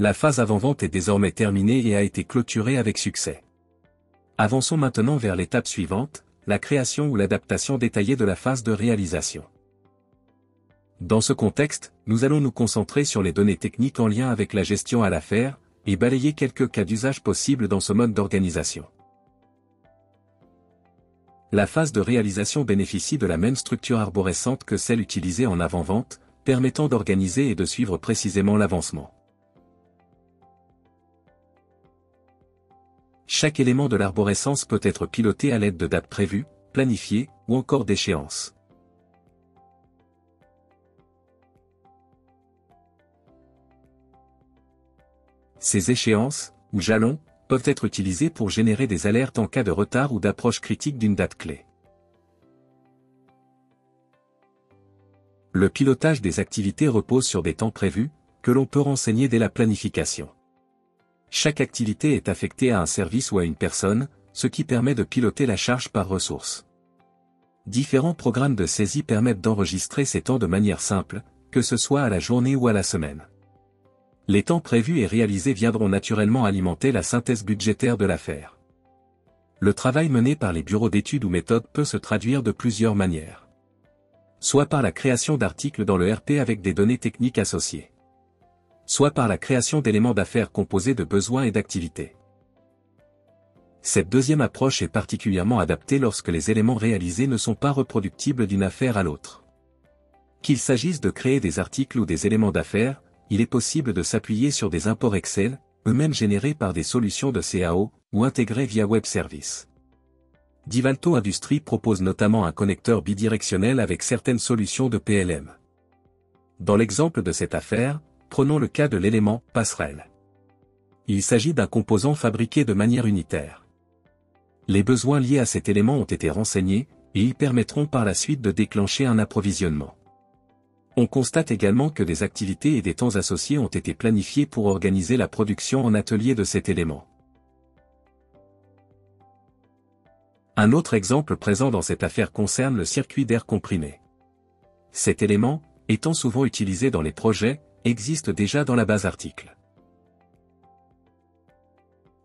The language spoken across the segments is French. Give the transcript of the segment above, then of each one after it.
La phase avant-vente est désormais terminée et a été clôturée avec succès. Avançons maintenant vers l'étape suivante, la création ou l'adaptation détaillée de la phase de réalisation. Dans ce contexte, nous allons nous concentrer sur les données techniques en lien avec la gestion à l'affaire, et balayer quelques cas d'usage possibles dans ce mode d'organisation. La phase de réalisation bénéficie de la même structure arborescente que celle utilisée en avant-vente, permettant d'organiser et de suivre précisément l'avancement. Chaque élément de l'arborescence peut être piloté à l'aide de dates prévues, planifiées, ou encore d'échéances. Ces échéances, ou jalons, peuvent être utilisés pour générer des alertes en cas de retard ou d'approche critique d'une date clé. Le pilotage des activités repose sur des temps prévus, que l'on peut renseigner dès la planification. Chaque activité est affectée à un service ou à une personne, ce qui permet de piloter la charge par ressource. Différents programmes de saisie permettent d'enregistrer ces temps de manière simple, que ce soit à la journée ou à la semaine. Les temps prévus et réalisés viendront naturellement alimenter la synthèse budgétaire de l'affaire. Le travail mené par les bureaux d'études ou méthodes peut se traduire de plusieurs manières. Soit par la création d'articles dans le RP avec des données techniques associées. Soit par la création d'éléments d'affaires composés de besoins et d'activités. Cette deuxième approche est particulièrement adaptée lorsque les éléments réalisés ne sont pas reproductibles d'une affaire à l'autre. Qu'il s'agisse de créer des articles ou des éléments d'affaires, il est possible de s'appuyer sur des imports Excel, eux-mêmes générés par des solutions de CAO, ou intégrés via Web Service. Divalto Industries propose notamment un connecteur bidirectionnel avec certaines solutions de PLM. Dans l'exemple de cette affaire, prenons le cas de l'élément « passerelle ». Il s'agit d'un composant fabriqué de manière unitaire. Les besoins liés à cet élément ont été renseignés, et ils permettront par la suite de déclencher un approvisionnement. On constate également que des activités et des temps associés ont été planifiés pour organiser la production en atelier de cet élément. Un autre exemple présent dans cette affaire concerne le circuit d'air comprimé. Cet élément, étant souvent utilisé dans les projets, existe déjà dans la base article.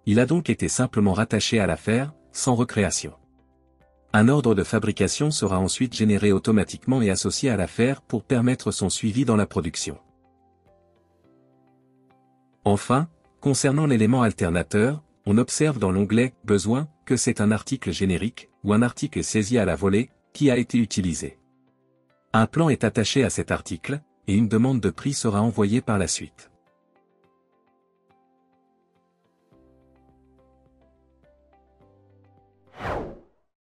Il a donc été simplement rattaché à l'affaire, sans recréation. Un ordre de fabrication sera ensuite généré automatiquement et associé à l'affaire pour permettre son suivi dans la production. Enfin, concernant l'élément alternateur, on observe dans l'onglet « Besoin » que c'est un article générique, ou un article saisi à la volée, qui a été utilisé. Un plan est attaché à cet article, et une demande de prix sera envoyée par la suite.